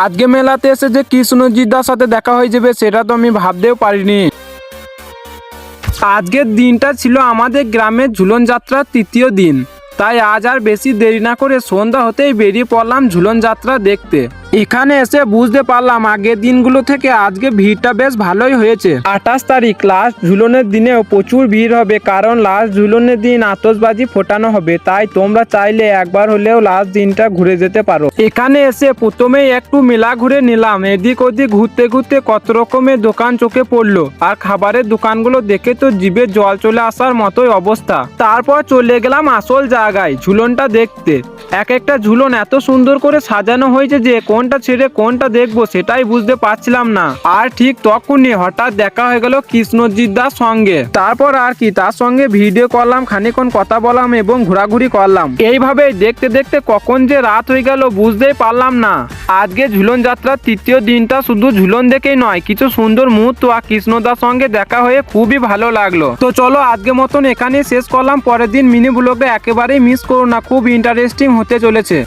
আজকে মেলাতে এসে যে কৃষ্ণজিদার সাথে দেখা হয়ে যাবে সেটা তো আমি ভাবতেও পারিনি। আজকের দিনটা ছিল আমাদের গ্রামের ঝুলন যাত্রার তৃতীয় দিন, তাই আজ আর বেশি দেরি না করে সন্ধ্যা হতেই বেরিয়ে পড়লাম ঝুলন যাত্রা দেখতে। এখানে এসে বুঝতে পারলাম আগের দিনগুলো থেকে আজকে ভিড়টা বেশ ভালোই হয়েছে। 28 তারিখ লাস্ট ঝুলনের দিনেও প্রচুর ভিড় হবে, কারণ লাস্ট ঝুলনের দিন আতশবাজি ফোটানো হবে, তাই তোমরা চাইলে একবার হলেও লাস্ট দিনটা ঘুরে যেতে পারো। এখানে এসে প্রথমেই একটু মেলা ঘুরে নিলাম। এদিক ওদিক ঘুরতে ঘুরতে কত রকমের দোকান চোখে পড়লো, আর খাবারের দোকানগুলো দেখে তো জিভে জল চলে আসার মতোই অবস্থা। তারপর চলে গেলাম আসল জায়গায় ঝুলনটা দেখতে। এক একটা ঝুলন এত সুন্দর করে সাজানো হয়েছে যে কোনটা ছেড়ে কোনটা দেখবো সেটাই বুঝতে পারছিলাম না। আর ঠিক তখনই হঠাৎ দেখা হয়ে গেল কৃষ্ণজিদার সঙ্গে। তারপর আর কি, তার সঙ্গে ভিডিও করলাম, খানিকক্ষণ কথা বললাম এবং ঘোরাঘুরি করলাম। এইভাবেই দেখতে দেখতে কখন যে রাত হয়ে গেল বুঝতেই পারলাম না। আজকে ঝুলন যাত্রার তৃতীয় দিনটা শুধু ঝুলন দেখেই নয়, কিছু সুন্দর মুহূর্ত আর কৃষ্ণদার সঙ্গে দেখা হয়ে খুবই ভালো লাগলো। তো চলো আজকে মতন এখানেই শেষ করলাম। পরের দিন মিনি ব্লগটা একেবারেই মিস করো না, খুব ইন্টারেস্টিং হতে চলেছে।